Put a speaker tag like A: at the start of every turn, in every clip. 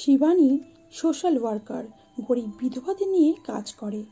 A: Shivani social worker, গরিব বিধবাদের নিয়ে কাজ করে।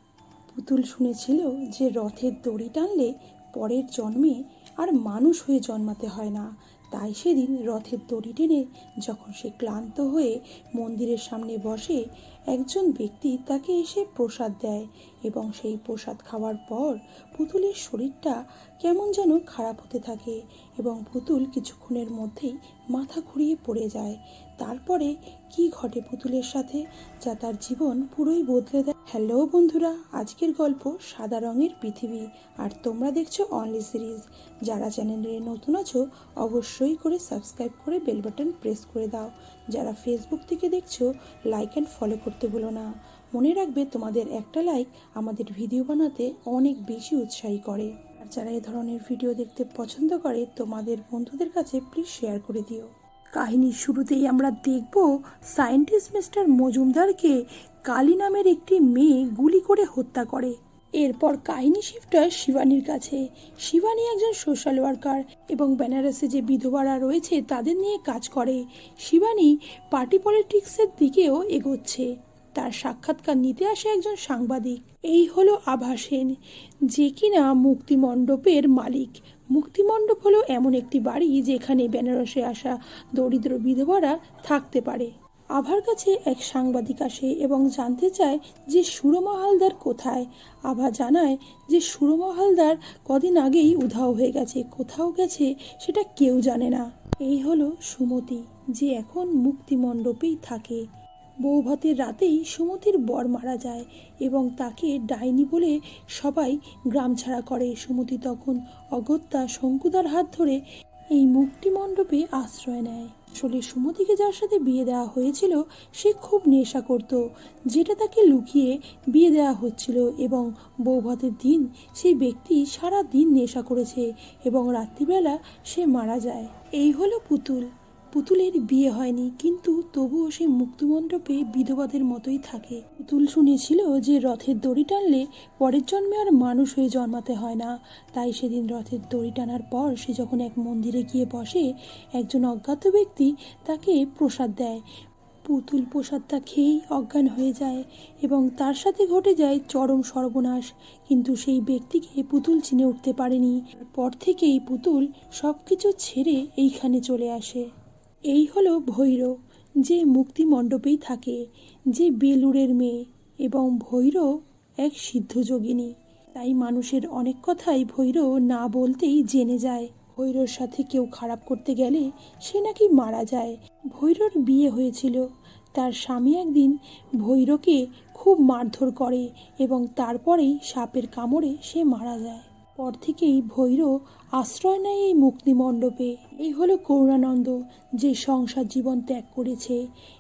A: পুতুল শুনেছিল যে রথের দড়ি টানলে পরের জন্মে আর মানুষ হয়ে জন্মাতে হয় না। তাই সেদিন রথের দড়ি টেনে যখন সে ক্লান্ত হয়ে মন্দিরের সামনে বসে, একজন ব্যক্তি তাকে এসে প্রসাদ দেয় এবং সেই প্রসাদ খাওয়ার পর পুতুলের শরীরটা কেমন যেন খারাপ হতে থাকে এবং পুতুল কিছুক্ষণের মধ্যেই মাথা ঘুরিয়ে পড়ে যায়। তারপরে কি ঘটে পুতুলের সাথে, যা তার জীবন পুরোই বদলে দেয়। হ্যালো বন্ধুরা, আজকের গল্প সাদা রঙের পৃথিবী, আর তোমরা দেখছো অনলি সিরিজ। যারা চ্যানেলে নতুন আছো অবশ্যই করে সাবস্ক্রাইব করে বেল বাটন প্রেস করে দাও। যারা ফেসবুক থেকে দেখছো লাইক অ্যান্ড ফলো করতে ভুলো না। মনে রাখবে, তোমাদের একটা লাইক আমাদের ভিডিও বানাতে অনেক বেশি উৎসাহী করে। আর যারা এ ধরনের ভিডিও দেখতে পছন্দ করে তোমাদের বন্ধুদের কাছে প্লিজ শেয়ার করে দিও। কাহিনীর শুরুতেই আমরা দেখব সায়েন্টিস্ট মিস্টার মজুমদারকে কালী নামের একটি মেয়ে গুলি করে হত্যা করে। এরপর কাহিনী শিফট হয় শিবানীর কাছে। শিবানী একজন সোশ্যাল ওয়ার্কার এবং বেনারসে যে বিধবারা রয়েছে তাদের নিয়ে কাজ করে। শিবানী পার্টি পলিটিক্সের দিকেও এগোচ্ছে। তার সাক্ষাৎকার নিতে আসে একজন সাংবাদিক। এই হলো আভা সেন, যে কিনা মুক্তিমণ্ডপের মালিক। মুক্তিমণ্ডপ হলো এমন একটি বাড়ি যেখানে বেনারসে আসা দরিদ্র বিধবারা থাকতে পারে। আভার কাছে এক সাংবাদিক আসে এবং জানতে চায় যে সুরমা হালদার কোথায়। আভা জানায় যে সুরমা হালদার কদিন আগেই উধাও হয়ে গেছে, কোথাও গেছে সেটা কেউ জানে না। এই হলো সুমতি, যে এখন মুক্তিমণ্ডপেই থাকে। বৌভাতের রাতেই সুমতির বর মারা যায় এবং তাকে ডাইনি বলে সবাই গ্রাম ছাড়া করে। সুমতি তখন অগত্যা শঙ্কুদার হাত ধরে এই মুক্তিমণ্ডপে আশ্রয় নেয়। আসলে সুমতিকে যার সাথে বিয়ে দেওয়া হয়েছিল সে খুব নেশা করত, যেটা তাকে লুকিয়ে বিয়ে দেওয়া হচ্ছিল এবং বৌভাতের দিন সেই ব্যক্তি সারা দিন নেশা করেছে এবং রাত্রিবেলা সে মারা যায়। এই হলো পুতুল। পুতুলের বিয়ে হয়নি, কিন্তু তবুও সে মুক্তিমণ্ডপে বিধবাদের মতোই থাকে। পুতুল শুনেছিল যে রথের দড়ি টানলে পরের জন্মে আর মানুষ হয়ে জন্মাতে হয় না। তাই সেদিন রথের দড়ি টানার পর সে যখন এক মন্দিরে গিয়ে বসে, একজন অজ্ঞাত ব্যক্তি তাকে প্রসাদ দেয়। পুতুল প্রসাদটা খেয়েই অজ্ঞান হয়ে যায় এবং তার সাথে ঘটে যায় চরম সর্বনাশ। কিন্তু সেই ব্যক্তিকে পুতুল চিনে উঠতে পারেনি। পর থেকেই পুতুল সবকিছু ছেড়ে এইখানে চলে আসে। এই হলো ভৈর, যে মুক্তিমণ্ডপেই থাকে, যে বেলুড়ের মেয়ে এবং ভৈর এক সিদ্ধযোগিনী। তাই মানুষের অনেক কথাই ভৈর না বলতেই জেনে যায়। ভৈরর সাথে কেউ খারাপ করতে গেলে সে নাকি মারা যায়। ভৈরর বিয়ে হয়েছিল। তার স্বামী একদিন ভৈরকে খুব মারধর করে এবং তারপরেই সাপের কামড়ে সে মারা যায়। পর থেকেই ভৈর আশ্রয় নেয় এই মুক্তিমণ্ডপে। এই হলো করুণানন্দ, যে সংসার জীবন ত্যাগ করেছে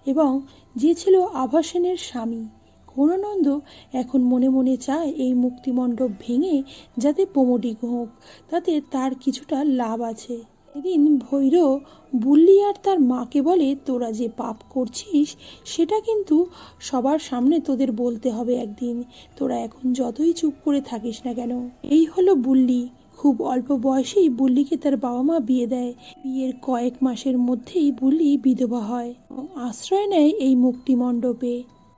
A: এবং যে ছিল আভা সেনের স্বামী। করুণানন্দ এখন মনে মনে চায় এই মুক্তিমণ্ডপ ভেঙে যাতে প্রমোটিং হোক, তাতে তার কিছুটা লাভ আছে। এদিন ভৈর বুল্লি আর তার মাকে বলে, তোরা যে পাপ করছিস সেটা কিন্তু সবার সামনে তোদের বলতে হবে একদিন। তোরা এখন যতই চুপ করে থাকিস না কেন। এই হলো বুল্লি। খুব অল্প বয়সেই বুল্লিকে তার বাবা মা বিয়ে দেয়। বিয়ের কয়েক মাসের মধ্যেই বুল্লি বিধবা হয় এবং আশ্রয় নেয় এই মুক্তিমণ্ডপে।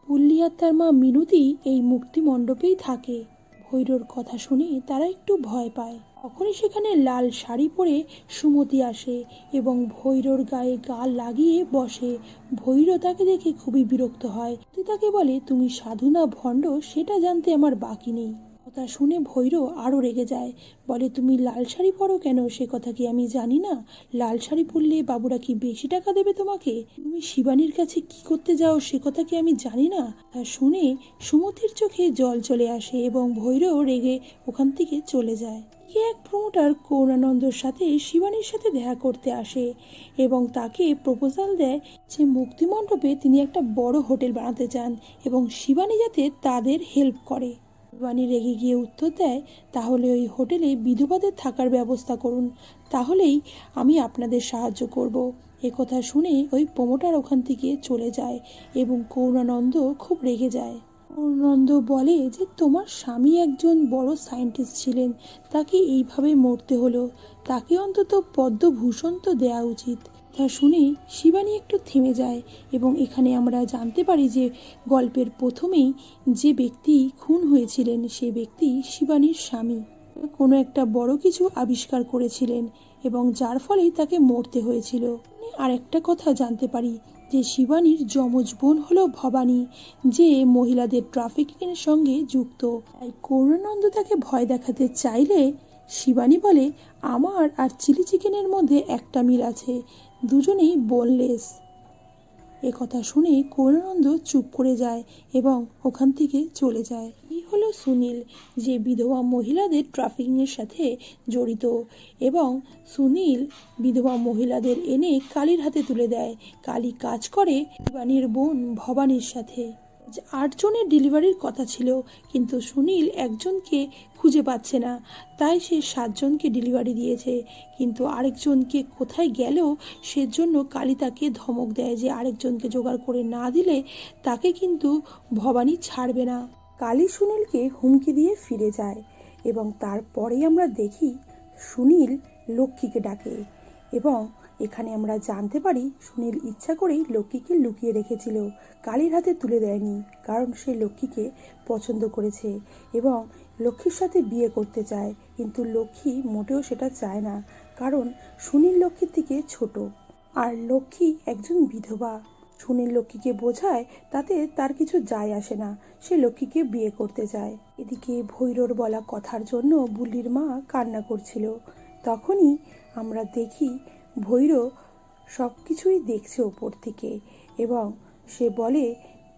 A: বুল্লি আর তার মা মিনতি এই মুক্তিমণ্ডপেই থাকে। ভৈরর কথা শুনে তারা একটু ভয় পায়। তখনই সেখানে লাল শাড়ি পরে সুমতি আসে এবং ভৈরর গায়ে গাল লাগিয়ে বসে। ভৈর তাকে দেখে খুবই বিরক্ত হয়। তাকে বলে, তুমি সাধু না ভণ্ড সেটা জানতে আমার বাকি নেই। কথা শুনে ভৈর আরো রেগে যায়, বলে, তুমি লাল শাড়ি পরো কেন সে কথা কি আমি জানি না? লাল শাড়ি পরলে বাবুরা কি বেশি টাকা দেবে তোমাকে? তুমি শিবানীর কাছে কি করতে যাও সে কথা কি আমি জানি না? তা শুনে সুমতির চোখে জল চলে আসে এবং ভৈর রেগে ওখান থেকে চলে যায়। এক প্রমোটার করুণানন্দর সাথে শিবানীর সাথে দেখা করতে আসে এবং তাকে প্রপোজাল দেয় যে মুক্তিমণ্ডপে তিনি একটা বড় হোটেল বানাতে চান এবং শিবানী যাতে তাদের হেল্প করে। শিবানী রেগে গিয়ে উত্তর দেয়, তাহলে ওই হোটেলে বিধবাদের থাকার ব্যবস্থা করুন, তাহলেই আমি আপনাদের সাহায্য করব। একথা শুনে ওই প্রমোটার ওখান থেকে চলে যায় এবং করুণানন্দ খুব রেগে যায়। করুণানন্দ বলে যে, তোমার স্বামী একজন বড় সায়েন্টিস্ট ছিলেন, তাকে এইভাবে মরতে হলো, তাকে অন্তত পদ্মভূষণ তো দেওয়া উচিত। তা শুনে শিবানী একটু থেমে যায় এবং এখানে আমরা জানতে পারি যে গল্পের প্রথমেই যে ব্যক্তি খুন হয়েছিলেন সে ব্যক্তি শিবানীর স্বামী কোনো একটা বড় কিছু আবিষ্কার করেছিলেন এবং যার ফলেই তাকে মরতে হয়েছিল। আর একটা কথা জানতে পারি যে শিবানীর যমজ বোন হলো ভবানী, যে মহিলাদের ট্রাফিকিংয়ের সঙ্গে যুক্ত। তাই করুণানন্দ তাকে ভয় দেখাতে চাইলে শিবানী বলে, আমার আর চিলি চিকেনের মধ্যে একটা মিল আছে, দুজনেই বোনলেস। এ কথা শুনে করুণানন্দ চুপ করে যায় এবং ওখান থেকে চলে যায়। এই হলো সুনীল, যে বিধবা মহিলাদের ট্রাফিকিংয়ের সাথে জড়িত, এবং সুনীল বিধবা মহিলাদের এনে কালীর হাতে তুলে দেয়। কালী কাজ করে শিবানীর বোন ভবানীর সাথে। 8 জনের ডেলিভারির কথা ছিল, কিন্তু সুনীল একজনকে খুঁজে পাচ্ছে না, তাই সে 7 জনকে ডেলিভারি দিয়েছে। কিন্তু আরেকজনকে কোথায় গেল সেজন্য কালী তাকে ধমক দেয় যে আরেকজনকে জোগাড় করে না দিলে তাকে কিন্তু ভবানী ছাড়বে না। কালী সুনীলকে হুমকি দিয়ে ফিরে যায় এবং তারপরেই আমরা দেখি সুনীল লক্ষ্মীকে ডাকে এবং এখানে আমরা জানতে পারি সুনীল ইচ্ছা করেই লক্ষ্মীকে লুকিয়ে রেখেছিল, কালীর হাতে তুলে দেয়নি, কারণ সে লক্ষ্মীকে পছন্দ করেছে এবং লক্ষ্মীর সাথে বিয়ে করতে চায়। কিন্তু লক্ষ্মী মোটেও সেটা চায় না, কারণ সুনীল লক্ষ্মীর থেকে ছোট আর লক্ষ্মী একজন বিধবা। সুনীল লক্ষ্মীকে বোঝায় তাতে তার কিছু যায় আসে না, সে লক্ষ্মীকে বিয়ে করতে চায়। এদিকে ভৈরর বলা কথার জন্য বুল্লির মা কান্না করছিল। তখনই আমরা দেখি ভৈর সব কিছুই দেখছে ওপর থেকে এবং সে বলে,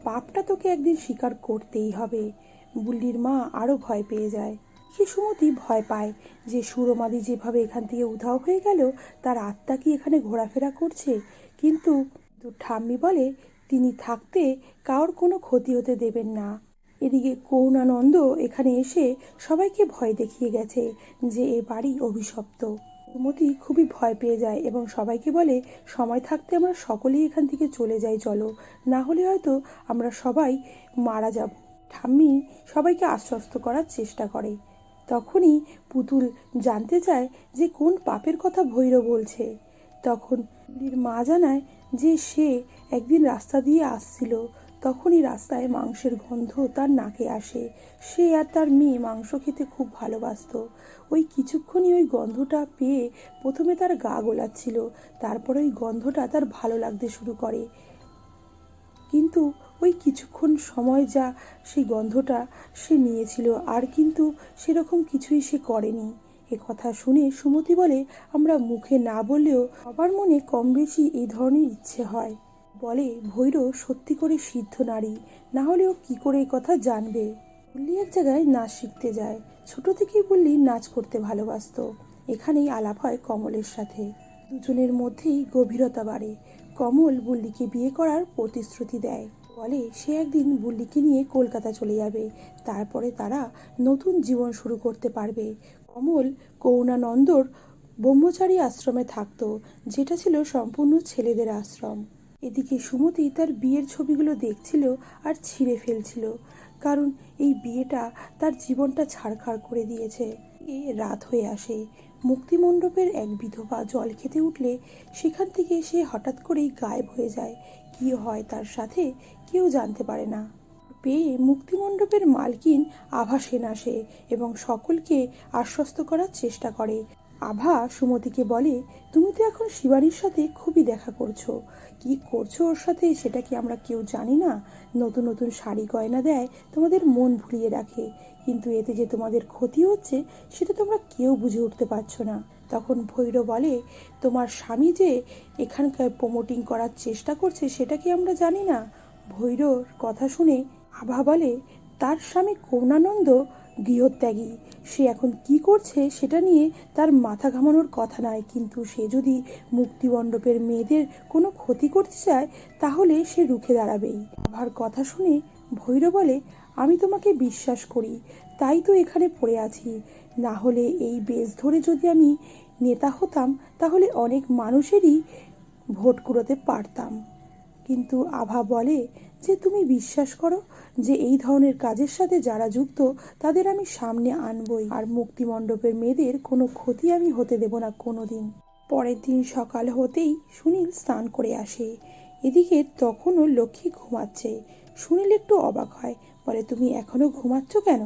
A: পাপটা তোকে একদিন স্বীকার করতেই হবে। বুল্লির মা আরও ভয় পেয়ে যায়। সে সুমতি ভয় পায় যে সুরমাদি যেভাবে এখান থেকে উধাও হয়ে গেল তার আত্মা কি এখানে ঘোরাফেরা করছে, কিন্তু ঠাম্মি বলে তিনি থাকতে কারোর কোনো ক্ষতি হতে দেবেন না। এদিকে করুণানন্দ এখানে এসে সবাইকে ভয় দেখিয়ে গেছে যে এ বাড়ি অভিশপ্ত। সুমতি খুবই ভয় পেয়ে যায় এবং সবাইকে বলে, সময় থাকতে আমরা সকলেই এখান থেকে চলে যাই, চলো, না হলে হয়তো আমরা সবাই মারা যাব। ঠাম্মি সবাইকে আশ্বস্ত করার চেষ্টা করে। তখনই পুতুল জানতে চায় যে কোন পাপের কথা ভৈর বলছে। তখন মা জানায় যে সে একদিন রাস্তা দিয়ে আসছিল, তখনই রাস্তায় মাংসের গন্ধ তার নাকে আসে। সে আর তার মেয়ে মাংস খেতে খুব ভালোবাসতো। ওই কিছুক্ষণই ওই গন্ধটা পেয়ে প্রথমে তার গা গোলাচ্ছিল, তারপরে ওই গন্ধটা তার ভালো লাগতে শুরু করে। কিন্তু ওই কিছুক্ষণ সময় যা সেই গন্ধটা সে নিয়েছিল, আর কিন্তু সেরকম কিছুই সে করেনি। এ কথা শুনে সুমতি বলে, আমরা মুখে না বললেও সবার মনে কম বেশি এই ধরনের ইচ্ছে হয়। বলে, ভৈর সত্যি করে সিদ্ধ নারী, না হলেও কি করে এই কথা জানবে। বুল্লি এক জায়গায় নাচ শিখতে যায়। ছোট থেকেই বুল্লি নাচ করতে ভালোবাসতো। এখানেই আলাপ হয় কমলের সাথে। দুজনের মধ্যেই গভীরতা বাড়ে। কমল বুল্লিকে বিয়ে করার প্রতিশ্রুতি দেয়, বলে সে একদিন বুল্লিকে নিয়ে কলকাতা চলে যাবে, তারপরে তারা নতুন জীবন শুরু করতে পারবে। কমল করুণানন্দর ব্রহ্মচারী আশ্রমে থাকতো, যেটা ছিল সম্পূর্ণ ছেলেদের আশ্রম। এদিকে সুমতি তার বিয়ের ছবিগুলো দেখছিল আর ছিঁড়ে ফেলছিল, কারণ এই বিয়েটা তার জীবনটা ছাড়খাড় করে দিয়েছে। রাত হয়ে আসে। মুক্তিমণ্ডপের এক বিধবা জল খেতে উঠলে সেখান থেকে সে হঠাৎ করেই গায়েব হয়ে যায়। কি হয় তার সাথে কেউ জানতে পারে না। পেয়ে মুক্তিমণ্ডপের মালকিন আভা সেন আসে এবং সকলকে আশ্বস্ত করার চেষ্টা করে। আভা সুমতিকে বলে, তুমি তো এখন শিবানীর সাথে খুবই দেখা করছো, কি করছো ওর সাথে সেটা কি আমরা কেউ জানি না? নতুন নতুন শাড়ি গয়না দেয়, তোমাদের মন ভুলিয়ে রাখে, কিন্তু এতে যে তোমাদের ক্ষতি হচ্ছে সেটা তোমরা কেউ বুঝে উঠতে পারছো না। তখন ভৈর বলে, তোমার স্বামী যে এখানকার প্রমোটিং করার চেষ্টা করছে সেটা কি আমরা জানি না? ভৈরর কথা শুনে আভা বলে, তার স্বামী করুণানন্দ গৃহত্যাগী, সে এখন কি করছে সেটা নিয়ে তার মাথা ঘামানোর কথা নয়, কিন্তু সে যদি মুক্তিমণ্ডপের মেয়েদের কোনো ক্ষতি করতে চায় তাহলে সে রুখে দাঁড়াবেই। আভার কথা শুনে ভৈর বলে, আমি তোমাকে বিশ্বাস করি, তাই তো এখানে পড়ে আছি, না হলে এই বেশ ধরে যদি আমি নেতা হতাম তাহলে অনেক মানুষেরই ভোট কুড়োতে পারতাম। কিন্তু আভা বলে যে তুমি বিশ্বাস করো যে এই ধরনের কাজের সাথে যারা যুক্ত তাদের আমি সামনে আনবই, আর মুক্তিমণ্ডপের মেয়েদের কোনো ক্ষতি আমি হতে দেব না কোনোদিন। পরের দিন সকাল হতেই সুনীল স্নান করে আসে। এদিকে তখনও লক্ষ্মী ঘুমাচ্ছে। সুনীল একটু অবাক হয়, বলে তুমি এখনো ঘুমাচ্ছ কেন?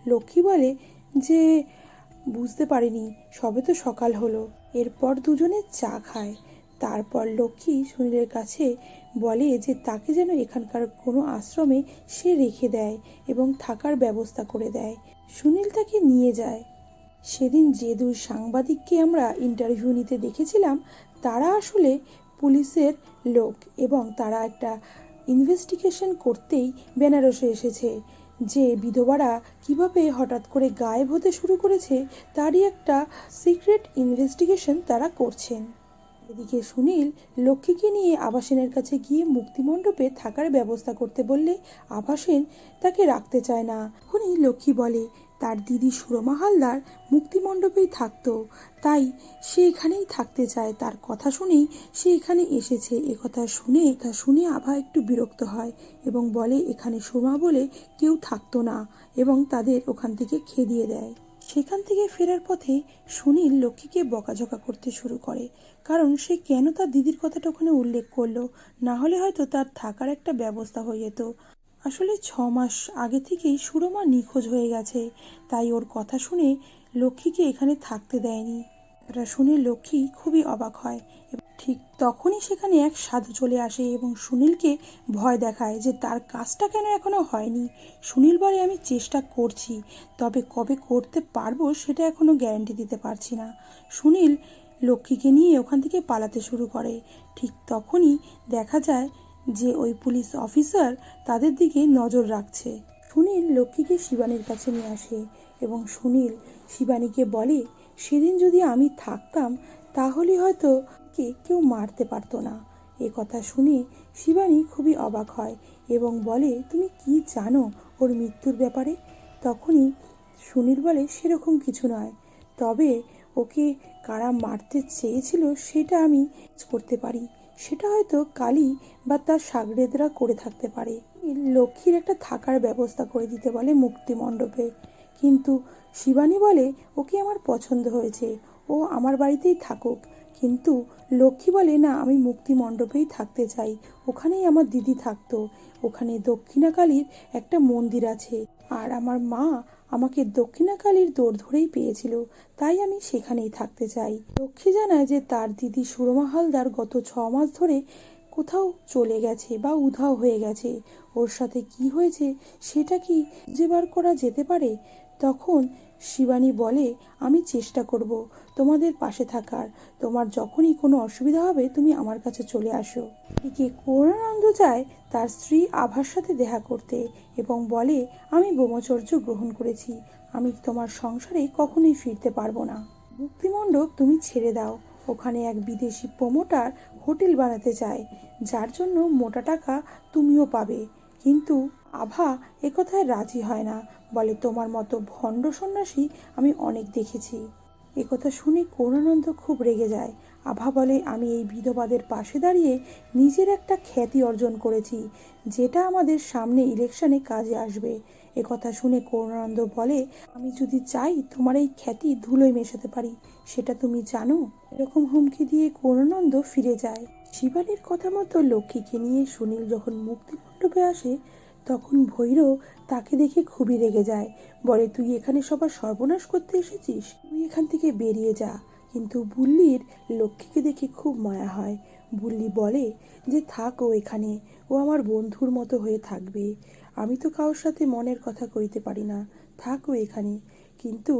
A: লক্ষ্মী বলে যে বুঝতে পারিনি, সবে তো সকাল হলো। এরপর দুজনে চা খায়। তারপর লক্ষ্মী সুনীলের কাছে বলে যে তাকে যেন এখানকার কোনো আশ্রমে সে রেখে দেয় এবং থাকার ব্যবস্থা করে দেয়। সুনীল তাকে নিয়ে যায়। সেদিন যে দুই সাংবাদিককে আমরা ইন্টারভিউ নিতে দেখেছিলাম তারা আসলে পুলিশের লোক এবং তারা একটা ইনভেস্টিগেশন করতেই বেনারসে এসেছে। যে বিধবারা কিভাবে হঠাৎ করে গায়েব হতে শুরু করেছে তারই একটা সিক্রেট ইনভেস্টিগেশন তারা করছেন। এদিকে সুনীল লক্ষ্মীকে নিয়ে আভাসেনের কাছে গিয়ে মুক্তিমণ্ডপে থাকার ব্যবস্থা করতে বললে আভাসেন তাকে রাখতে চায় না। তখনই লক্ষ্মী বলে তার দিদি সুরমা হালদার মুক্তিমণ্ডপেই থাকতো, তাই সে এখানেই থাকতে চায়। তার কথা শুনেই সে এখানে এসেছে। একথা শুনে আভা একটু বিরক্ত হয় এবং বলে এখানে সুরমা বলে কেউ থাকতো না এবং তাদের ওখান থেকে খেদিয়ে দেয়। সেখান থেকে ফেরার পথে সুনীল লক্ষ্মীকে বকাঝকা করতে শুরু করে, কারণ সে কেন তার দিদির কথাটা ওখানে উল্লেখ করলো। না হলে হয়তো তার থাকার একটা ব্যবস্থা হয়ে যেত। আসলে 6 মাস আগে থেকেই সুরমা নিখোঁজ হয়ে গেছে, তাই ওর কথা শুনে লক্ষ্মীকে এখানে থাকতে দেয়নি। এটা শুনে লক্ষ্মী খুবই অবাক হয়। ঠিক তখনই সেখানে এক সাধু চলে আসে এবং সুনীলকে ভয় দেখায় যে তার কাজটা কেন এখনো হয়নি। সুনীল বলে আমি চেষ্টা করছি, তবে কবে করতে পারবো সেটা এখনো গ্যারান্টি দিতে পারছি না। সুনীল লক্ষ্মীকে নিয়ে ওখান থেকে পালাতে শুরু করে। ঠিক তখনই দেখা যায় যে ওই পুলিশ অফিসার তাদের দিকে নজর রাখছে। সুনীল লক্ষ্মীকে শিবানীর কাছে নিয়ে আসে এবং সুনীল শিবানীকে বলে সেদিন যদি আমি থাকতাম তাহলে হয়তো কেউ মারতে পারতো না। এ কথা শুনে শিবানী খুবই অবাক হয় এবং বলে তুমি কি জানো ওর মৃত্যুর ব্যাপারে? তখনই সুনীল বলে সেরকম কিছু নয়, তবে ওকে কারা মারতে চেয়েছিল সেটা আমি করতে পারি। সেটা হয়তো কালী বা তার সাগরেদরা করে থাকতে পারে। লক্ষ্মীর একটা থাকার ব্যবস্থা করে দিতে বলে মুক্তিমণ্ডপে, কিন্তু শিবানী বলে ওকে আমার পছন্দ হয়েছে, ও আমার বাড়িতেই থাকুক। কিন্তু লক্ষ্মী বলে না, আমি মুক্তিমণ্ডপেই থাকতে চাই, ওখানেই আমার দিদি থাকতো। ওখানে দক্ষিণাকালীর একটা মন্দির আছে আর আমার মা আমাকে দক্ষিণাকালীর দৌড় ধরেই পেয়েছিল, তাই আমি সেখানেই থাকতে চাই। লক্ষ্মী জানায় যে তার দিদি সুরমা হালদার গত 6 মাস ধরে কোথাও চলে গেছে বা উধাও হয়ে গেছে। ওর সাথে কি হয়েছে সেটা কি খুঁজে বার করা যেতে পারে? তখন শিবানী বলে আমি চেষ্টা করব তোমাদের পাশে থাকার, তোমার যখনই কোনো অসুবিধা হবে তুমি আমার কাছে চলে আসো। এদিকে করুণানন্দ যায় তার স্ত্রী আভার সাথে দেখা করতে এবং বলে আমি ব্রহ্মচর্য গ্রহণ করেছি, আমি তোমার সংসারে কখনোই ফিরতে পারবো না। মুক্তিমণ্ডপ তুমি ছেড়ে দাও। ওখানে এক বিদেশি প্রমোটার হোটেল বানাতে চায়, যার জন্য মোটা টাকা তুমিও পাবে। কিন্তু আভা একথায় রাজি হয় না, বলে তোমার মতো ভণ্ড সন্ন্যাসী আমি অনেক দেখেছি। একথা শুনে করুণানন্দ খুব রেগে যায়। আভা বলে আমি এই বিধবাদের পাশে দাঁড়িয়ে নিজের একটা খ্যাতি অর্জন করেছি, যেটা আমাদের সামনে ইলেকশনে কাজে আসবে। একথা শুনে করুণানন্দ বলে আমি যদি চাই তোমার এই খ্যাতি ধুলোয় মেশাতে পারি, সেটা তুমি জানো। এরকম হুমকি দিয়ে করুণানন্দ ফিরে যায়। শিবানীর কথা মতো লক্ষ্মীকে নিয়ে সুনীল যখন মুক্তিমণ্ডপে আসে তখন ভৈরব তাকে দেখে খুবই রেগে যায়, বলে তুই এখানে সবার সর্বনাশ করতে এসেছিস, তুই এখান থেকে বেরিয়ে যা। কিন্তু বুল্লির লক্ষ্মীকে দেখে খুব মায়া হয়। বুল্লি বলে যে থাক ও এখানে, ও আমার বন্ধুর মতো হয়ে থাকবে, আমি তো কারোর সাথে মনের কথা কইতে পারি না, থাক ও এখানে। কিন্তু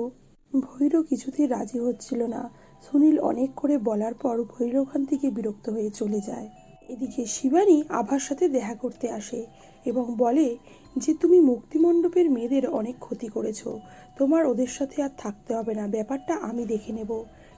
A: ভৈরব কিছুতেই রাজি হচ্ছিল না। সুনীল অনেক করে বলার পর ভৈরব ওখান থেকে বিরক্ত হয়ে চলে যায়। এদিকে শিবানী আভার সাথে দেখা করতে আসে এবং বলে যে তুমি মুক্তিমণ্ডপের মেয়েদের অনেক ক্ষতি করেছো, তোমার ওদের সাথে আর থাকতে হবে না, ব্যাপারটা আমি দেখে নেব।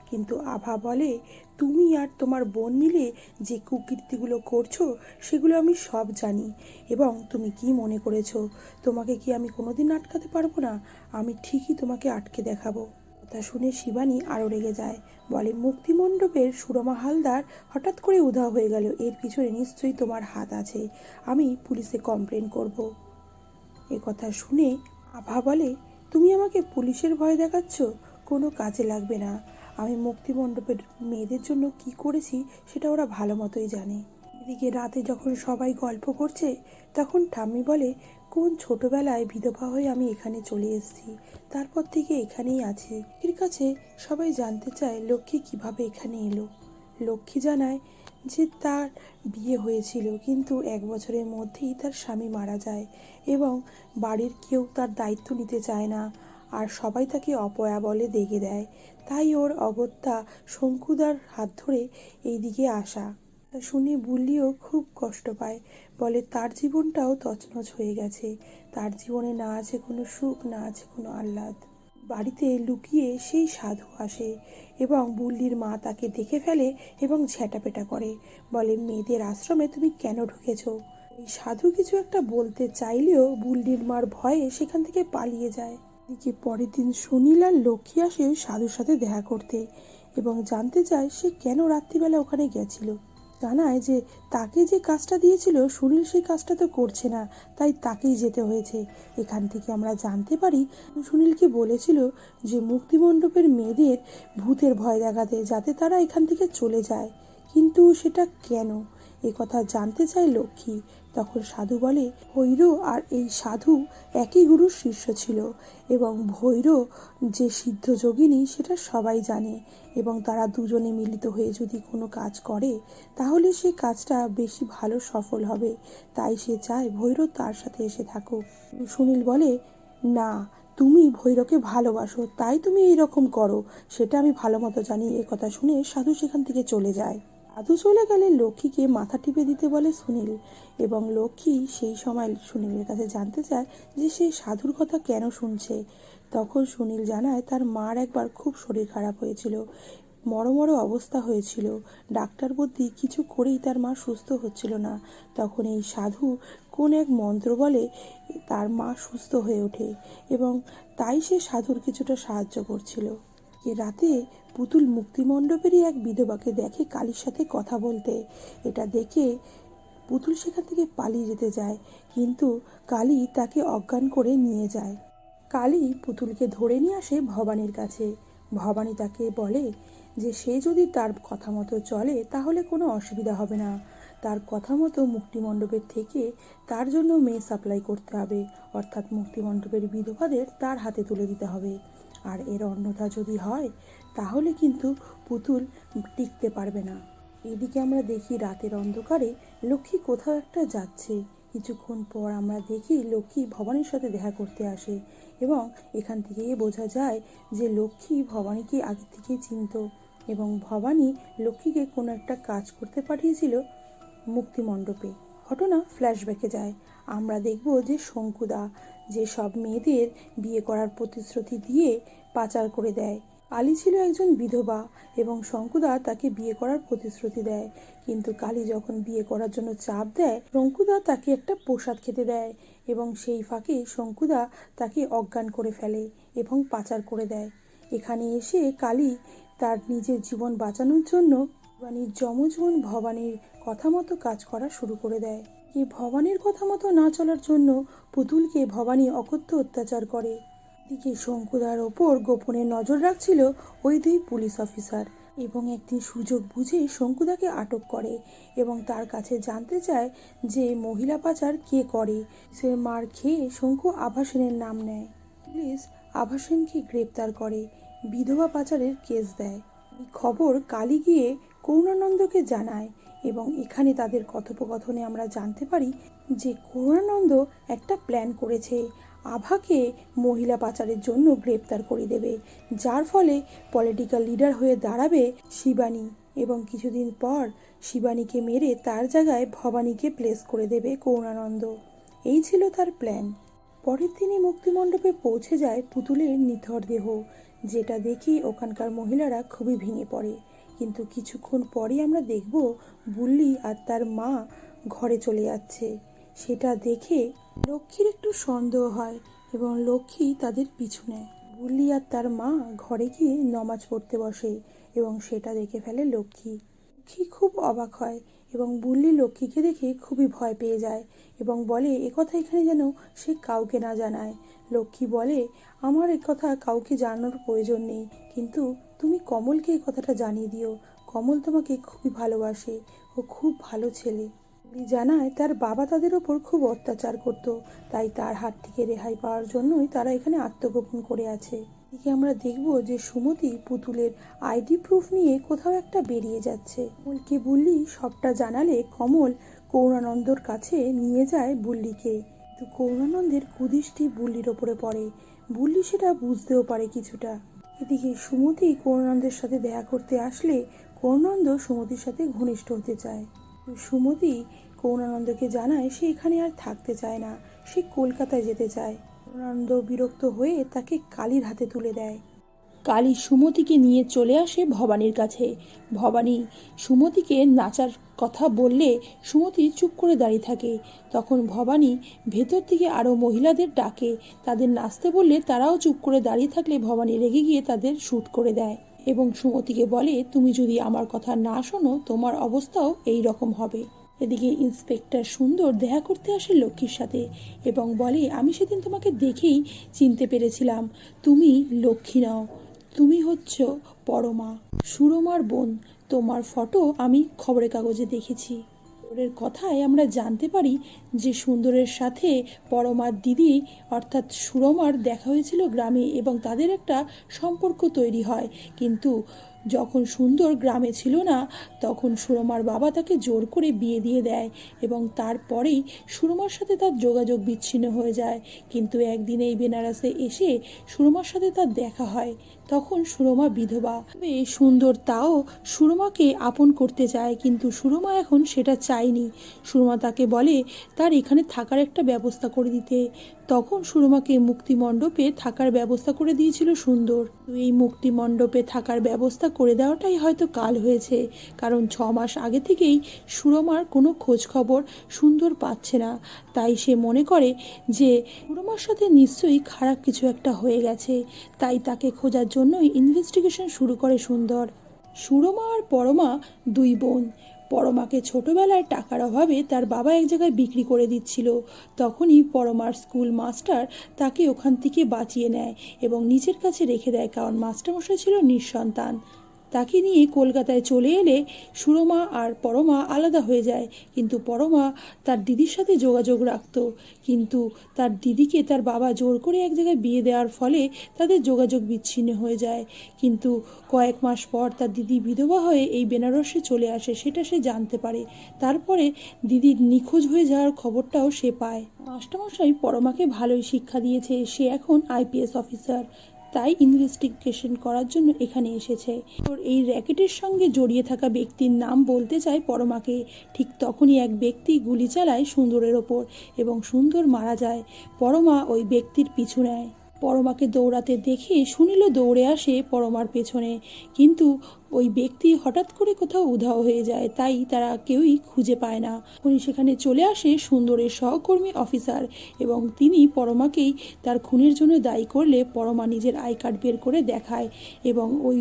A: কিন্তু আভা বলে তুমি আর তোমার বোন মিলে যে কুকীর্তিগুলো করছো সেগুলো আমি সব জানি, এবং তুমি কি মনে করেছো তোমাকে কি আমি কোনোদিন আটকাতে পারবো না? আমি ঠিকই তোমাকে আটকে দেখাবো। তা শুনে শিবানী আরো রেগে যায়, বলে মুক্তিমণ্ডপের সুরমা হালদার হঠাৎ করে উধাও হয়ে গেল, এর পিছনে নিশ্চয়ই তোমার হাত আছে, আমি পুলিশে কমপ্লেন করব। এ কথা শুনে আভা বলে তুমি আমাকে পুলিশের ভয় দেখাচ্ছ, কোনো কাজে লাগবে না, আমি মুক্তিমণ্ডপের মেয়েদের জন্য কি করেছি সেটা ওরা ভালো মতোই জানে। এদিকে রাতে যখন সবাই গল্প করছে তখন ঠাম্মি বলে, কোন ছোটবেলায় বিধবা হয়ে আমি এখানে চলে এসেছি, তারপর থেকে এখানেই আছি। এর কাছে সবাই জানতে চায় লক্ষ্মী কিভাবে এখানে এলো। লক্ষ্মী জানায় যে তার বিয়ে হয়েছিল, কিন্তু 1 বছরের মধ্যেই তার স্বামী মারা যায় এবং বাড়ির কেউ তার দায়িত্ব নিতে চায় না, আর সবাই তাকে অপয়া বলে দেখে দেয়। তাই ওর অগত্যা শঙ্কুদার হাত ধরে এই দিকে আসা। তা শুনে বুল্লিও খুব কষ্ট পায়, বলে তার জীবনটাও তছনছ হয়ে গেছে, তার জীবনে না আছে কোনো সুখ, না আছে কোনো আহ্লাদ। বাড়িতে লুকিয়ে সেই সাধু আসে এবং বুল্লির মা তাকে দেখে ফেলে এবং ঝ্যাঁটাপেটা করে, বলে মেয়েদের আশ্রমে তুমি কেন ঢুকেছ। এই সাধু কিছু একটা বলতে চাইলেও বুল্লির মার ভয়ে সেখান থেকে পালিয়ে যায়। এদিকে পরের দিন সুনীল আর লক্ষ্মী আসে সাধুর সাথে দেখা করতে এবং জানতে চায় সে কেন রাত্রিবেলা ওখানে গেছিল। জানায় যে তাকে যে কাজটা দিয়েছিল সুনীল সেই কাজটা তো করছে না, তাই তাকেই যেতে হয়েছে। এখান থেকে আমরা জানতে পারি সুনীলকে বলেছিল যে মুক্তিমণ্ডপের মেয়েদের ভূতের ভয় দেখাতে, যাতে তারা এখান থেকে চলে যায়। কিন্তু সেটা কেন, এ কথা জানতে চায় লক্ষ্মী। তখন সাধু বলে ভৈর আর এই সাধু একই গুরুর শিষ্য ছিল এবং ভৈর যে সিদ্ধ যোগিনী সেটা সবাই জানে এবং তারা দুজনে মিলিত হয়ে যদি কোনো কাজ করে তাহলে সে কাজটা বেশি ভালো সফল হবে। তাই সে চায় ভৈর তার সাথে এসে থাকুক। সুনীল বলে, না, তুমি ভৈরকে ভালোবাসো তাই তুমি এইরকম করো, সেটা আমি ভালো মতো জানি। এ কথা শুনে সাধু সেখান থেকে চলে যায়। সাধু চলে গেলে লক্ষ্মীকে মাথা টিপে দিতে বলে সুনীল এবং লক্ষ্মী সেই সময় সুনীলের কাছে জানতে চায় যে সে সাধুর কথা কেন শুনছে। তখন সুনীল জানায় তার মার একবার খুব শরীর খারাপ হয়েছিল, মরমর অবস্থা হয়েছিল, ডাক্তার বুদ্ধি কিছু করেই তার মা সুস্থ হচ্ছিল না। তখন এই সাধু কোন এক মন্ত্র বলে তার মা সুস্থ হয়ে ওঠে এবং তাই সে সাধুর কিছুটা সাহায্য করছিল। রাতে পুতুল মুক্তিমণ্ডপেরই এক বিধবাকে দেখে কালীর সাথে কথা বলতে। এটা দেখে পুতুল সেখান থেকে পালিয়ে যেতে যায়, কিন্তু কালী তাকে অজ্ঞান করে নিয়ে যায়। কালী পুতুলকে ধরে নিয়ে আসে ভবানীর কাছে। ভবানী তাকে বলে যে সে যদি তার কথা মতো চলে তাহলে কোনো অসুবিধা হবে না, তার কথা মতো মুক্তিমণ্ডপের থেকে তার জন্য মেয়ে সাপ্লাই করতে হবে, অর্থাৎ মুক্তিমণ্ডপের বিধবাদের তার হাতে তুলে দিতে হবে। আর এর অন্যথা যদি হয় তাহলে কিন্তু পুতুল টিকতে পারবে না। এদিকে আমরা দেখি রাতের অন্ধকারে লক্ষ্মী কোথাও একটা যাচ্ছে। কিছুক্ষণ পর আমরা দেখি লক্ষ্মী ভবানীর সাথে দেখা করতে আসে এবং এখান থেকে বোঝা যায় যে লক্ষ্মী ভবানীকে আগে থেকে চিনত এবং ভবানী লক্ষ্মীকে কোনো একটা কাজ করতে পাঠিয়েছিল মুক্তিমণ্ডপে। ঘটনা ফ্ল্যাশব্যাকে যায়। আমরা দেখব যে শঙ্কুদা যে সব মেয়েদের বিয়ে করার প্রতিশ্রুতি দিয়ে পাচার করে দেয়। কালী ছিল একজন বিধবা এবং শঙ্কুদা তাকে বিয়ে করার প্রতিশ্রুতি দেয়, কিন্তু কালী যখন বিয়ে করার জন্য চাপ দেয় শঙ্কুদা তাকে একটা প্রসাদ খেতে দেয় এবং সেই ফাঁকে শঙ্কুদা তাকে অজ্ঞান করে ফেলে এবং পাচার করে দেয়। এখানে এসে কালী তার নিজের জীবন বাঁচানোর জন্য ভবানীর যমজ বোন ভবানীর কথা মতো কাজ করা শুরু করে দেয়। এই ভবানীর কথা মতো না চলার জন্য পুতুলকে ভবানী অকথ্য অত্যাচার করে। দিকে শঙ্কুদার ওপর গোপনে নজর রাখছিল ওই 2 পুলিশ অফিসার এবং একদিন সুযোগ বুঝে শঙ্কুদাকে আটক করে এবং তার কাছে জানতে চায় যে মহিলা পাচার কে করে। সে মার খেয়ে শঙ্কু আভা সেনের নাম নেয়। পুলিশ আভা সেনকে গ্রেপ্তার করে, বিধবা পাচারের কেস দেয়। এই খবর কালী গিয়ে করুণানন্দকে জানায় এবং এখানে তাদের কথোপকথনে আমরা জানতে পারি যে করুণানন্দ একটা প্ল্যান করেছে, আভাকে মহিলা পাচারের জন্য গ্রেপ্তার করে দেবে, যার ফলে পলিটিক্যাল লিডার হয়ে দাঁড়াবে শিবানী এবং কিছুদিন পর শিবানীকে মেরে তার জায়গায় ভবানীকে প্লেস করে দেবে করুণানন্দ। এই ছিল তার প্ল্যান। পরের দিনই মুক্তিমণ্ডপে পৌঁছে যায় পুতুলের নিথর দেহ, যেটা দেখি ওখানকার মহিলারা খুবই ভেঙে পড়ে। কিন্তু কিছুক্ষণ পরেই আমরা দেখব বুল্লি আর তার মা ঘরে চলে যাচ্ছে। সেটা দেখে লক্ষ্মীর একটু সন্দেহ হয় এবং লক্ষ্মী তাদের পিছু নেয়। বুল্লি আর তার মা ঘরে গিয়ে নমাজ পড়তে বসে এবং সেটা দেখে ফেলে লক্ষ্মী। লক্ষ্মী খুব অবাক হয় এবং বুল্লি লক্ষ্মীকে দেখে খুবই ভয় পেয়ে যায় এবং বলে একথা এখানে যেন সে কাউকে না জানায়। লক্ষ্মী বলে, আমার একথা কাউকে জানানোর প্রয়োজন নেই, কিন্তু তুমি কমলকে এই কথাটা জানিয়ে দিও। কমল তোমাকে খুবই ভালোবাসে, ও খুব ভালো ছেলে। বুল্লি জানায় তার বাবা তাদের ওপর খুব অত্যাচার করত, তাই তার হাত থেকে রেহাই পাওয়ার জন্যই তারা এখানে আত্মগোপন করে আছে। এদিকে আমরা দেখব যে সুমতি পুতুলের আইডি প্রুফ নিয়ে কোথাও একটা বেরিয়ে যাচ্ছে। কমলকে বুল্লি সবটা জানালে কমল করুণানন্দর কাছে নিয়ে যায় বুল্লিকে, কিন্তু করুণানন্দের কুদৃষ্টি বুল্লির ওপরে পড়ে। বুল্লি সেটা বুঝতেও পারে কিছুটা। এদিকে সুমতি করুণানন্দের সাথে দেখা করতে আসলে করুণানন্দ সুমতির সাথে ঘনিষ্ঠ হতে চায়। সুমতি করুণানন্দকে জানায় সে এখানে আর থাকতে চায় না, সে কলকাতায় যেতে চায়। করুণানন্দ বিরক্ত হয়ে তাকে কালীর হাতে তুলে দেয়। কালী সুমতিকে নিয়ে চলে আসে ভবানীর কাছে। ভবানী সুমতিকে নাচার কথা বললে সুমতি চুপ করে দাঁড়িয়ে থাকে। তখন ভবানী ভেতর থেকে আরও মহিলাদের ডাকে, তাদের নাচতে বললে তারাও চুপ করে দাঁড়িয়ে থাকলে ভবানী রেগে গিয়ে তাদের শ্যুট করে দেয় এবং সুমতিকে বলে, তুমি যদি আমার কথা না শোনো তোমার অবস্থাও এই রকম হবে। এদিকে ইন্সপেক্টর সুন্দর দেখা করতে আসে লক্ষ্মীর সাথে এবং বলে, আমি সেদিন তোমাকে দেখেই চিনতে পেরেছিলাম, তুমি লক্ষ্মী নও, তুমি হচ্ছ পরমা, সুরমার বোন। তোমার ফটো আমি খবরের কাগজে দেখেছি। সুন্দরের কথায় আমরা জানতে পারি যে সুন্দরের সাথে পরমার দিদি অর্থাৎ সুরমার দেখা হয়েছিল গ্রামে এবং তাদের একটা সম্পর্ক তৈরি হয়। কিন্তু যখন সুন্দর গ্রামে ছিল না তখন সুরমার বাবা তাকে জোর করে বিয়ে দিয়ে দেয় এবং তারপরেই সুরমার সাথে তার যোগাযোগ বিচ্ছিন্ন হয়ে যায়। কিন্তু একদিন এই বেনারসে এসে সুরমার সাথে তার দেখা হয়, তখন সুরমা বিধবা। সুন্দর তাও সুরমাকে আপন করতে চায়, কিন্তু সুরমা এখন সেটা চায়নি। সুরমা তাকে বলে তার এখানে থাকার একটা ব্যবস্থা করে দিতে। তখন সুরমাকে মুক্তিমণ্ডপে থাকার ব্যবস্থা করে দিয়েছিল সুন্দর। এই মুক্তিমণ্ডপে থাকার ব্যবস্থা করে দেওয়াটাই হয়তো কাল হয়েছে, কারণ 6 মাস আগে থেকেই সুরমার কোনো খোঁজ খবর সুন্দর পাচ্ছে না। তাই সে মনে করে যে সুরমার সাথে নিশ্চয়ই খারাপ কিছু একটা হয়ে গেছে, তাই তাকে খোঁজার জন্যই ইনভেস্টিগেশন শুরু করে সুন্দর। সুরমা আর পরমা দুই বোন। পরমাকে ছোটবেলায় টাকার অভাবে তার বাবা এক জায়গায় বিক্রি করে দিচ্ছিল। তখনই পরমার স্কুল মাস্টার তাকে ওখান থেকে বাঁচিয়ে নেয় এবং নিজের কাছে রেখে দেয়, কারণ মাস্টারমশাই ছিল নিঃসন্তান। তাকে নিয়ে কলকাতায় চলে এলে সুরমা আর পরমা আলাদা হয়ে যায়, কিন্তু পরমা তার দিদির সাথে যোগাযোগ রাখত। কিন্তু তার দিদিকে তার বাবা জোর করে এক জায়গায় বিয়ে দেওয়ার ফলে তাদের যোগাযোগ বিচ্ছিন্ন হয়ে যায়। কিন্তু কয়েক মাস পর তার দিদি বিধবা হয়ে এই বেনারসে চলে আসে, সেটা সে জানতে পারে। তারপরে দিদির নিখোঁজ হয়ে যাওয়ার খবরটাও সে পায়। মাস্টারমশাই পরমাকে ভালোই শিক্ষা দিয়েছে, সে এখন আইপিএস অফিসার, তাই ইনভেস্টিগেশন করার জন্য এখানে এসেছে। তোর এই র্যাকেটের সঙ্গে জড়িয়ে থাকা ব্যক্তির নাম বলতে চায় পরমাকে। ঠিক তখনই এক ব্যক্তি গুলি চালায় সুন্দরের ওপর এবং সুন্দর মারা যায়। পরমা ওই ব্যক্তির পিছু নেয়। পরমাকে দৌড়াতে দেখে সুনীলও দৌড়ে আসে পরমার পেছনে, কিন্তু ওই ব্যক্তি হঠাৎ করে কোথাও উধাও হয়ে যায়, তাই তারা কেউই খুঁজে পায় না। উনি সেখানে চলে আসে সুন্দরের সহকর্মী অফিসার এবং তিনি পরমাকেই তার খুনের জন্য দায়ী করলে পরমা নিজের আই কার্ড বের করে দেখায় এবং ওই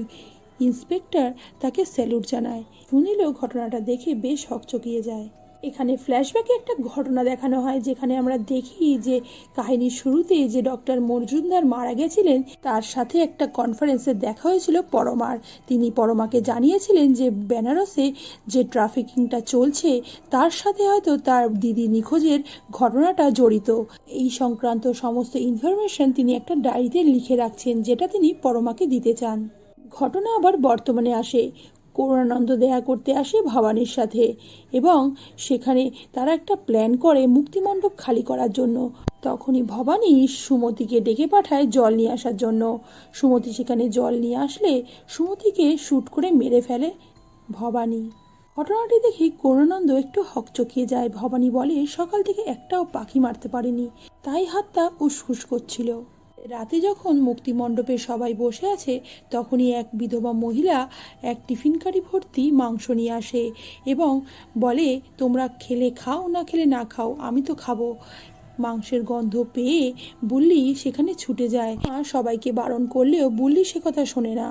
A: ইন্সপেক্টর তাকে স্যালুট জানায়। সুনীলও ঘটনাটা দেখে বেশ হকচকিয়ে যায়। এখানে ফ্ল্যাশব্যাকে একটা ঘটনা দেখানো হয়, যেখানে আমরা দেখি যে কাহিনীর শুরুতে যে ডক্টর মজুমদার মারা গেছিলেন তার সাথে একটা কনফারেন্সে দেখা হয়েছিল পরমার। তিনি পরমাকে জানিয়েছিলেন যে বেনারসে যে ট্রাফিকিংটা চলছে তার সাথে হয়তো তার দিদি নিখোঁজের ঘটনাটা জড়িত। এই সংক্রান্ত সমস্ত ইনফরমেশন তিনি একটা ডায়েরিতে লিখে রাখছেন, যেটা তিনি পরমাকে দিতে চান। ঘটনা আবার বর্তমানে আসে। করুণানন্দ দেখা করতে আসে ভবানীর সাথে এবং সেখানে তারা একটা প্ল্যান করে মুক্তিমণ্ডপ খালি করার জন্য। তখনই ভবানী সুমতিকে ডেকে পাঠায় জল নিয়ে আসার জন্য। সুমতি সেখানে জল নিয়ে আসলে সুমতিকে শ্যুট করে মেরে ফেলে ভবানী। ঘটনাটি দেখে করুণানন্দ একটু হকচকিয়ে যায়। ভবানী বলে, সকাল থেকে একটাও পাখি মারতে পারেনি, তাই হাতটা উসখুস করছিল। রাতে যখন মুক্তিমণ্ডপে সবাই বসে আছে তখনই এক বিধবা মহিলা এক টিফিন কারি ভর্তি মাংস নিয়ে আসে এবং বলে, তোমরা খেলে খাও, না খেলে না খাও, আমি তো খাবো। মাংসের গন্ধ পেয়ে বুল্লি সেখানে ছুটে যায়। সবাইকে বারণ করলেও বুল্লি সে কথা শোনে না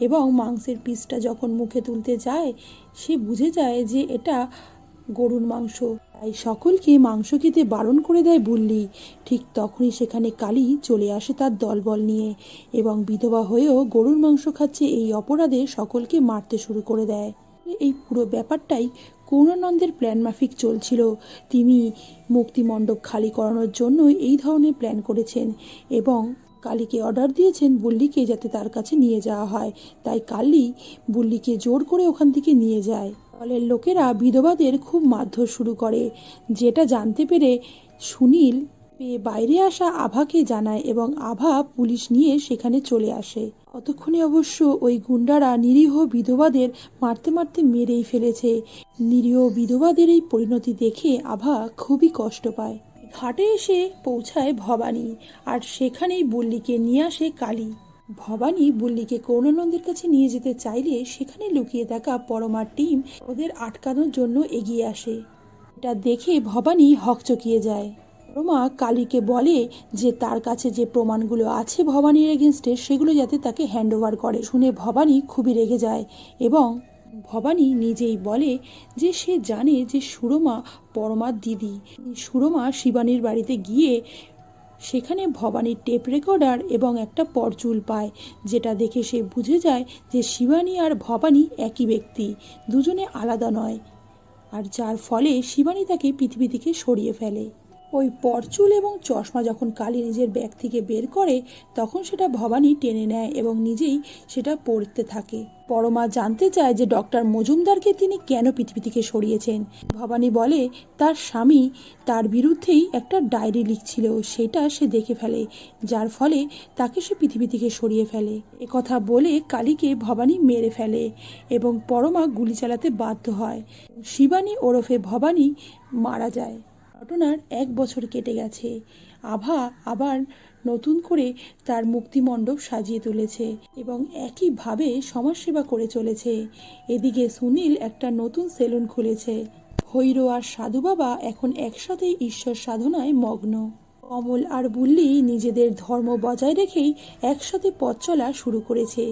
A: এবং মাংসের পিসটা যখন মুখে তুলতে যায় সে বুঝে যায় যে এটা গরুর মাংস। তাই সকলকে মাংস খেতে বারণ করে দেয় বুল্লি। ঠিক তখনই সেখানে কালী চলে আসে তার দলবল নিয়ে এবং বিধবা হয়েও গরুর মাংস খাচ্ছে এই অপরাধে সকলকে মারতে শুরু করে দেয়। এই পুরো ব্যাপারটাই করুণানন্দের প্ল্যান মাফিক চলছিল। তিনি মুক্তিমণ্ডপ খালি করানোর জন্য এই ধরনের প্ল্যান করেছেন এবং কালীকে অর্ডার দিয়েছেন বুল্লিকে যাতে তার কাছে নিয়ে যাওয়া হয়। তাই কালী বুল্লিকে জোর করে ওখান থেকে নিয়ে যায়। দলের লোকেরা বিধবাদের খুব মারধর শুরু করে, যেটা জানতে পেরে সুনীল বাইরে আসা আভাকে জানায় এবং আভা পুলিশ নিয়ে সেখানে চলে আসে। ততক্ষণে অবশ্য ওই গুন্ডারা নিরীহ বিধবাদের মারতে মারতে মেরেই ফেলেছে। নিরীহ বিধবাদের এই পরিণতি দেখে আভা খুবই কষ্ট পায়। ঘাটে এসে পৌঁছায় ভবানী, আর সেখানেই বুল্লিকে নিয়ে আসে কালী। ভবানী বুল্লিকে করুণানন্দের কাছে নিয়ে যেতে চাইলে সেখানে লুকিয়ে থাকা পরমার টিম ওদের আটকানোর জন্য এগিয়ে আসে। এটা দেখে ভবানী হকচকিয়ে যায়। পরমা কালীকে বলে যে তার কাছে যে প্রমাণগুলো আছে ভবানীর এগেনস্টে সেগুলো যাতে তাকে হ্যান্ড ওভার করে। শুনে ভবানী খুবই রেগে যায় এবং ভবানী নিজেই বলে যে সে জানে যে সুরমা পরমার দিদি। সুরমা শিবানীর বাড়িতে গিয়ে সেখানে ভবানীর টেপ রেকর্ডার এবং একটা পরচুল পায়, যেটা দেখে সে বুঝে যায় যে শিবানী আর ভবানী একই ব্যক্তি, দুজনে আলাদা নয়। আর যার ফলে শিবানী তাকে পৃথিবী থেকে সরিয়ে ফেলে। ওই পরচুল এবং চশমা যখন কালী নিজের ব্যাগ থেকে বের করে তখন সেটা ভবানী টেনে নেয় এবং নিজেই সেটা পড়তে থাকে। পরমা জানতে চায় যে ডক্টর মজুমদারকে তিনি কেন পৃথিবী থেকে সরিয়েছেন। ভবানী বলে তার স্বামী তার বিরুদ্ধেই একটা ডায়েরি লিখছিল, সেটা সে দেখে ফেলে, যার ফলে তাকে সে পৃথিবী থেকে সরিয়ে ফেলে। একথা বলে কালীকে ভবানী মেরে ফেলে এবং পরমা গুলি চালাতে বাধ্য হয়। শিবানী ওরফে ভবানী মারা যায়। ঘটনার 1 বছর কেটে গেছে। আভা আবার নতুন করে তার মুক্তিমণ্ডপ সাজিয়ে তুলেছে এবং একইভাবে সমাজসেবা করে চলেছে। এদিকে সুনীল একটা নতুন সেলুন খুলেছে। ভৈর আর সাধু বাবা এখন একসাথে ঈশ্বর সাধনায় মগ্ন। কমল আর বুল্লি নিজেদের ধর্ম বজায় রেখেই একসাথে পথ চলা শুরু করেছে।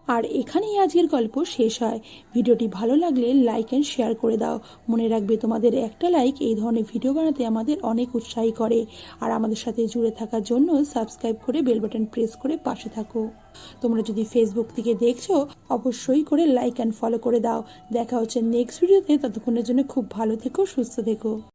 A: আর এখানেই আজকের গল্প শেষ হয়। ভিডিওটি ভালো লাগলে লাইক অ্যান্ড শেয়ার করে দাও। মনে রাখবে তোমাদের একটা লাইক এই ধরনের ভিডিও বানাতে আমাদের অনেক উৎসাহী করে। আর আমাদের সাথে জুড়ে থাকার জন্য সাবস্ক্রাইব করে বেল বাটন প্রেস করে পাশে থাকো। তোমরা যদি ফেসবুক থেকে দেখছো অবশ্যই করে লাইক অ্যান্ড ফলো করে দাও। দেখা হচ্ছে নেক্সট ভিডিওতে, ততক্ষণের জন্য খুব ভালো থেকো, সুস্থ থেকো।